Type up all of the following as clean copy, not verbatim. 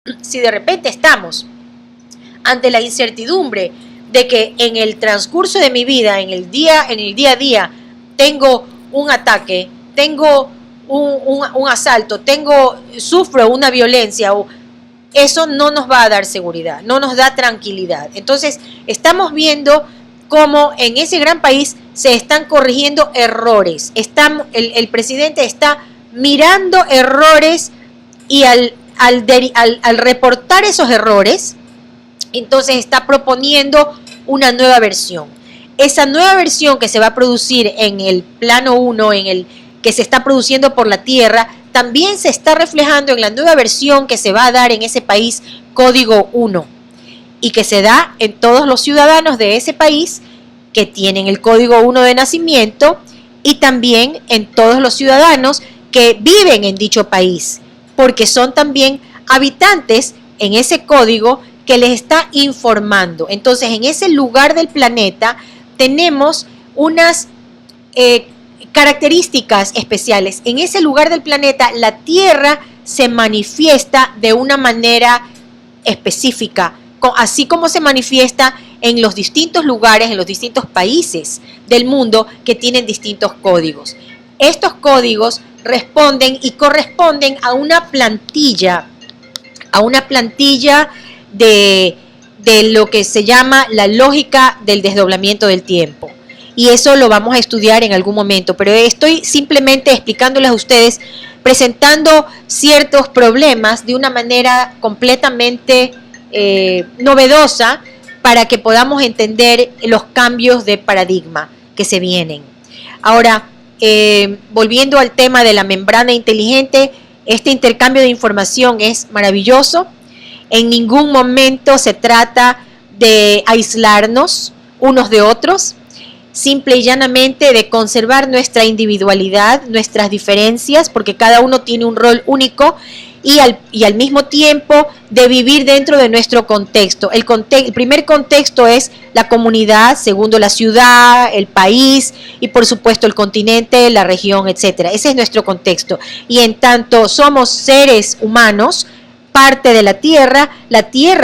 Si de repente estamos ante la incertidumbre de que en el transcurso de mi vida, en el día a día, tengo un ataque, tengo un asalto, sufro una violencia, eso no nos va a dar seguridad, no nos da tranquilidad. Entonces, estamos viendo cómo en ese gran país se están corrigiendo errores. El presidente está mirando errores y al reportar esos errores, entonces está proponiendo una nueva versión. Esa nueva versión que se va a producir en el plano 1, en el que se está produciendo por la tierra, también se está reflejando en la nueva versión que se va a dar en ese país, Código 1, y que se da en todos los ciudadanos de ese país que tienen el Código 1 de nacimiento, y también en todos los ciudadanos que viven en dicho país, porque son también habitantes en ese código que les está informando. Entonces, en ese lugar del planeta tenemos unas características especiales. En ese lugar del planeta, la Tierra se manifiesta de una manera específica, así como se manifiesta en los distintos lugares, en los distintos países del mundo que tienen distintos códigos. Estos códigos responden y corresponden a una plantilla de lo que se llama la lógica del desdoblamiento del tiempo. Y eso lo vamos a estudiar en algún momento, pero estoy simplemente explicándoles a ustedes, presentando ciertos problemas de una manera completamente novedosa para que podamos entender los cambios de paradigma que se vienen. Ahora, volviendo al tema de la membrana inteligente, este intercambio de información es maravilloso. En ningún momento se trata de aislarnos unos de otros, simple y llanamente de conservar nuestra individualidad, nuestras diferencias, porque cada uno tiene un rol único, y al mismo tiempo de vivir dentro de nuestro contexto. El primer contexto es la comunidad, segundo la ciudad, el país y por supuesto el continente, la región, etcétera. Ese es nuestro contexto. Y en tanto somos seres humanos, parte de la Tierra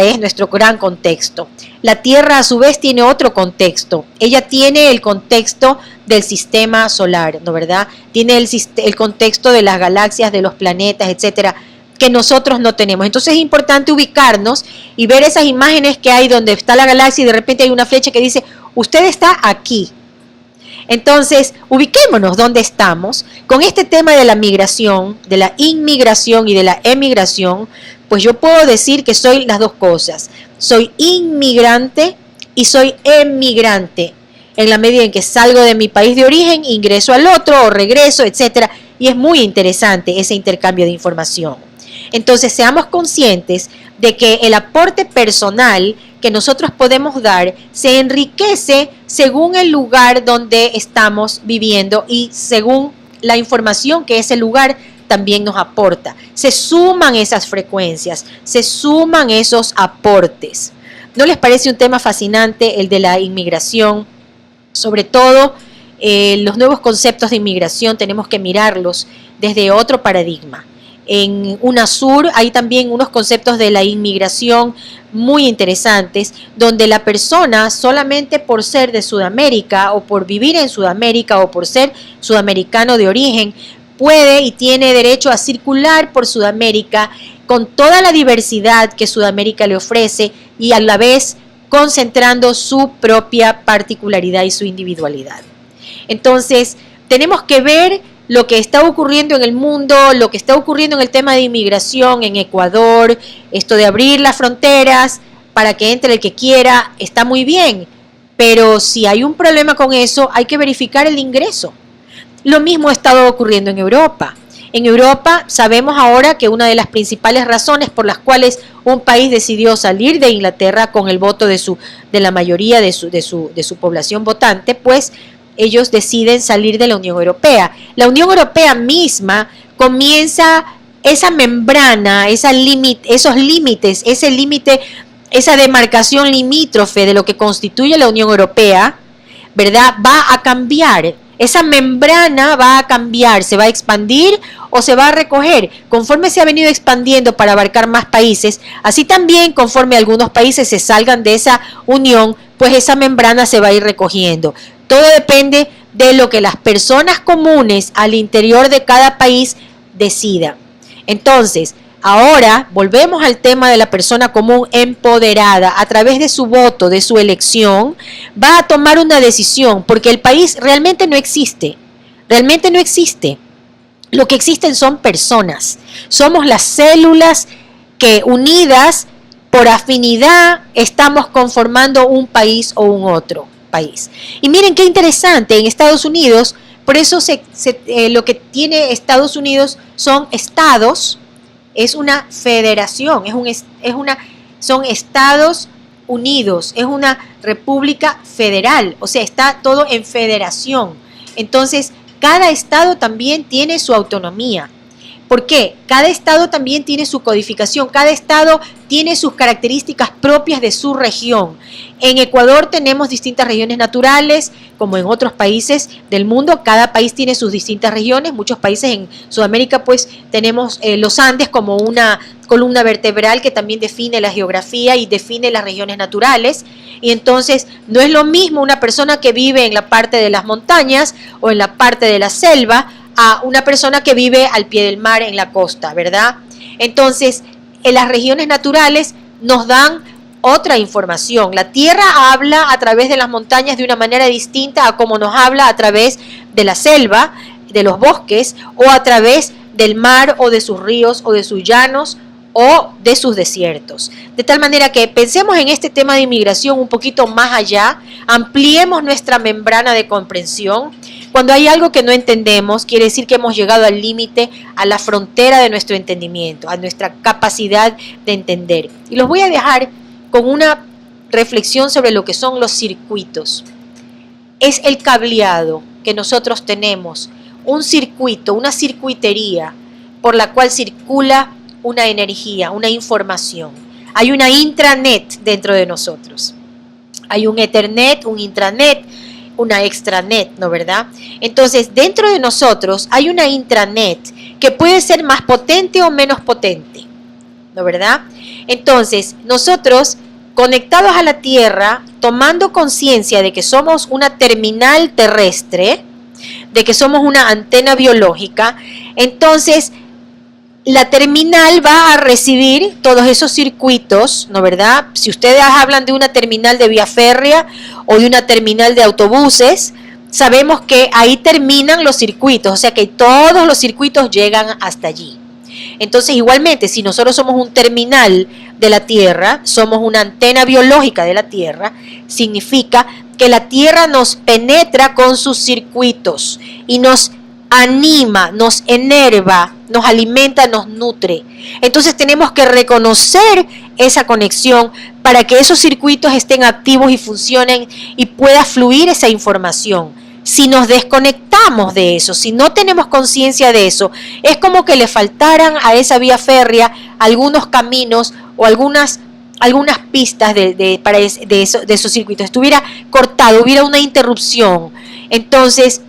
es nuestro gran contexto. La Tierra a su vez tiene otro contexto. Ella tiene el contexto del sistema solar, ¿no verdad? Tiene el contexto de las galaxias, de los planetas, etcétera, que nosotros no tenemos. Entonces es importante ubicarnos y ver esas imágenes que hay donde está la galaxia y de repente hay una flecha que dice, usted está aquí. Entonces, ubiquémonos donde estamos. Con este tema de la migración, de la inmigración y de la emigración, pues yo puedo decir que soy las dos cosas. Soy inmigrante y soy emigrante. En la medida en que salgo de mi país de origen, ingreso al otro o regreso, etcétera. Y es muy interesante ese intercambio de información. Entonces, seamos conscientes de que el aporte personal que nosotros podemos dar se enriquece según el lugar donde estamos viviendo y según la información que ese lugar también nos aporta. Se suman esas frecuencias, se suman esos aportes. ¿No les parece un tema fascinante el de la inmigración? Sobre todo, los nuevos conceptos de inmigración tenemos que mirarlos desde otro paradigma. En UNASUR hay también unos conceptos de la inmigración muy interesantes, donde la persona solamente por ser de Sudamérica o por vivir en Sudamérica o por ser sudamericano de origen, puede y tiene derecho a circular por Sudamérica con toda la diversidad que Sudamérica le ofrece y a la vez concentrando su propia particularidad y su individualidad. Entonces, tenemos que ver lo que está ocurriendo en el mundo, lo que está ocurriendo en el tema de inmigración en Ecuador, esto de abrir las fronteras para que entre el que quiera, está muy bien, pero si hay un problema con eso, hay que verificar el ingreso. Lo mismo ha estado ocurriendo en Europa. En Europa sabemos ahora que una de las principales razones por las cuales un país decidió salir de Inglaterra con el voto de la mayoría de su población votante, pues ellos deciden salir de la Unión Europea. La Unión Europea misma comienza esa membrana, esos límites, ese límite, esa demarcación limítrofe de lo que constituye la Unión Europea, ¿verdad? Va a cambiar. esa membrana va a cambiar, se va a expandir o se va a recoger. Conforme se ha venido expandiendo para abarcar más países, así también conforme algunos países se salgan de esa unión, pues esa membrana se va a ir recogiendo. Todo depende de lo que las personas comunes al interior de cada país decidan. Entonces, ahora volvemos al tema de la persona común empoderada. A través de su voto, de su elección, va a tomar una decisión, porque el país realmente no existe. Realmente no existe. Lo que existen son personas. Somos las células que unidas por afinidad estamos conformando un país o un otro país. Y miren qué interesante, en Estados Unidos, por eso lo que tiene Estados Unidos son estados, es una federación, son Estados Unidos, es una república federal, o sea, está todo en federación. Entonces, cada estado también tiene su autonomía. ¿Por qué? Cada estado también tiene su codificación, cada estado tiene sus características propias de su región. En Ecuador tenemos distintas regiones naturales, como en otros países del mundo, cada país tiene sus distintas regiones. Muchos países en Sudamérica pues tenemos los Andes como una columna vertebral que también define la geografía y define las regiones naturales. Y entonces no es lo mismo una persona que vive en la parte de las montañas o en la parte de la selva a una persona que vive al pie del mar en la costa, ¿verdad? Entonces, en las regiones naturales nos dan otra información. La Tierra habla a través de las montañas de una manera distinta a como nos habla a través de la selva, de los bosques, o a través del mar o de sus ríos o de sus llanos o de sus desiertos. De tal manera que pensemos en este tema de inmigración un poquito más allá, ampliemos nuestra membrana de comprensión. Cuando hay algo que no entendemos, quiere decir que hemos llegado al límite, a la frontera de nuestro entendimiento, a nuestra capacidad de entender. Y los voy a dejar con una reflexión sobre lo que son los circuitos. Es el cableado que nosotros tenemos, un circuito, una circuitería por la cual circula una energía, una información. Hay una intranet dentro de nosotros. Hay un Ethernet, un intranet, una extranet, ¿no verdad? Entonces, dentro de nosotros hay una intranet que puede ser más potente o menos potente, ¿no verdad? Entonces, nosotros, conectados a la Tierra, tomando conciencia de que somos una terminal terrestre, de que somos una antena biológica, entonces la terminal va a recibir todos esos circuitos, ¿no verdad? Si ustedes hablan de una terminal de vía férrea o de una terminal de autobuses, sabemos que ahí terminan los circuitos, o sea que todos los circuitos llegan hasta allí. Entonces, igualmente, si nosotros somos un terminal de la Tierra, somos una antena biológica de la Tierra, significa que la Tierra nos penetra con sus circuitos y nos anima, nos enerva, nos alimenta, nos nutre. Entonces tenemos que reconocer esa conexión para que esos circuitos estén activos y funcionen y pueda fluir esa información. Si nos desconectamos de eso, si no tenemos conciencia de eso, es como que le faltaran a esa vía férrea algunos caminos o algunas pistas de esos circuitos. Estuviera cortado, hubiera una interrupción. Entonces,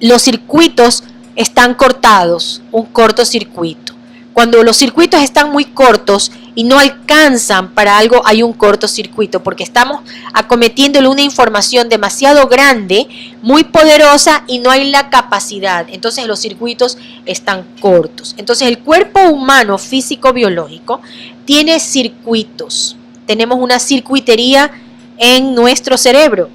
los circuitos están cortados, un cortocircuito. Cuando los circuitos están muy cortos y no alcanzan para algo, hay un cortocircuito, porque estamos acometiéndole una información demasiado grande, muy poderosa, y no hay la capacidad. Entonces los circuitos están cortos. Entonces el cuerpo humano físico-biológico tiene circuitos. Tenemos una circuitería en nuestro cerebro.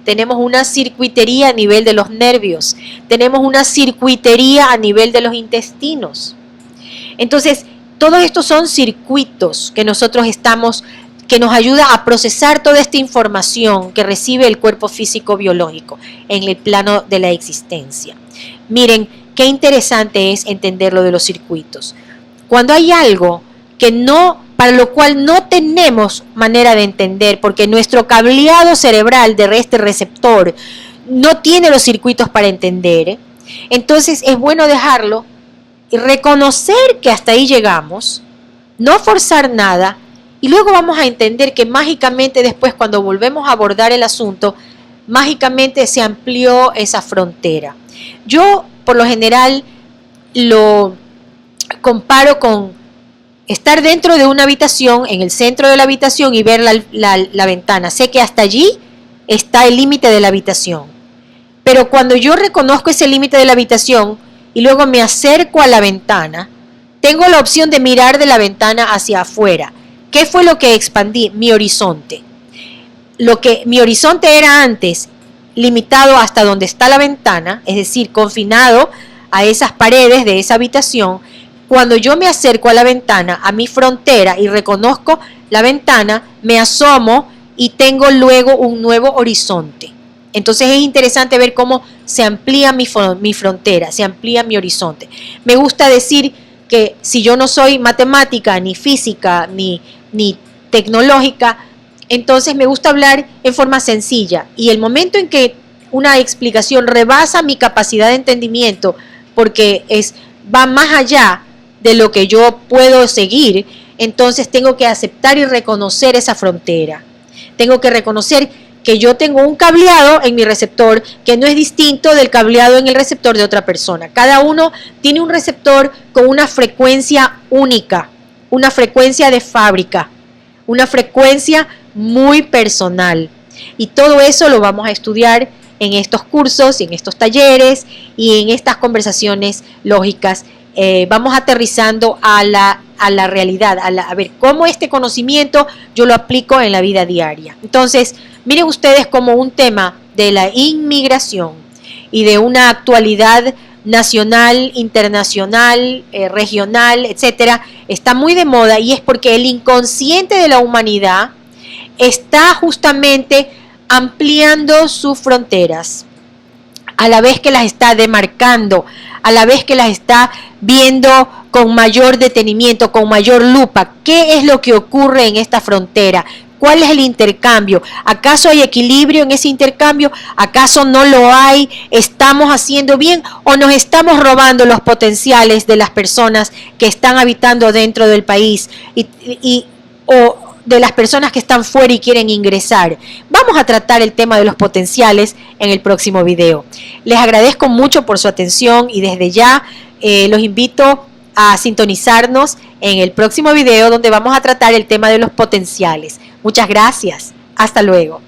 Tenemos una circuitería a nivel de los nervios, tenemos una circuitería a nivel de los intestinos. Entonces, todos estos son circuitos que que nos ayuda a procesar toda esta información que recibe el cuerpo físico biológico en el plano de la existencia. Miren, qué interesante es entender lo de los circuitos. Cuando hay algo para lo cual no tenemos manera de entender, porque nuestro cableado cerebral de este receptor no tiene los circuitos para entender, entonces es bueno dejarlo y reconocer que hasta ahí llegamos, no forzar nada, y luego vamos a entender que mágicamente después, cuando volvemos a abordar el asunto, mágicamente se amplió esa frontera. Yo, por lo general, lo comparo con estar dentro de una habitación, en el centro de la habitación y ver la ventana. Sé que hasta allí está el límite de la habitación. Pero cuando yo reconozco ese límite de la habitación y luego me acerco a la ventana, tengo la opción de mirar de la ventana hacia afuera. ¿Qué fue lo que expandí? Mi horizonte. Mi horizonte era antes limitado hasta donde está la ventana, es decir, confinado a esas paredes de esa habitación. Cuando yo me acerco a la ventana, a mi frontera, y reconozco la ventana, me asomo y tengo luego un nuevo horizonte. Entonces es interesante ver cómo se amplía mi frontera, se amplía mi horizonte. Me gusta decir que si yo no soy matemática, ni física, ni tecnológica, entonces me gusta hablar en forma sencilla. Y el momento en que una explicación rebasa mi capacidad de entendimiento, porque va más allá de lo que yo puedo seguir, entonces tengo que aceptar y reconocer esa frontera. Tengo que reconocer que yo tengo un cableado en mi receptor que no es distinto del cableado en el receptor de otra persona. Cada uno tiene un receptor con una frecuencia única, una frecuencia de fábrica, una frecuencia muy personal. Y todo eso lo vamos a estudiar en estos cursos, en estos talleres y en estas conversaciones lógicas. Vamos aterrizando a la realidad, a ver cómo este conocimiento yo lo aplico en la vida diaria. Entonces, miren ustedes cómo un tema de la inmigración y de una actualidad nacional, internacional, regional, etcétera, está muy de moda, y es porque el inconsciente de la humanidad está justamente ampliando sus fronteras, a la vez que las está demarcando, a la vez que las está viendo con mayor detenimiento, con mayor lupa. ¿Qué es lo que ocurre en esta frontera? ¿Cuál es el intercambio? ¿Acaso hay equilibrio en ese intercambio? ¿Acaso no lo hay? ¿Estamos haciendo bien o nos estamos robando los potenciales de las personas que están habitando dentro del país o de las personas que están fuera y quieren ingresar? Vamos a tratar el tema de los potenciales en el próximo video. Les agradezco mucho por su atención y desde ya los invito a sintonizarnos en el próximo video donde vamos a tratar el tema de los potenciales. Muchas gracias. Hasta luego.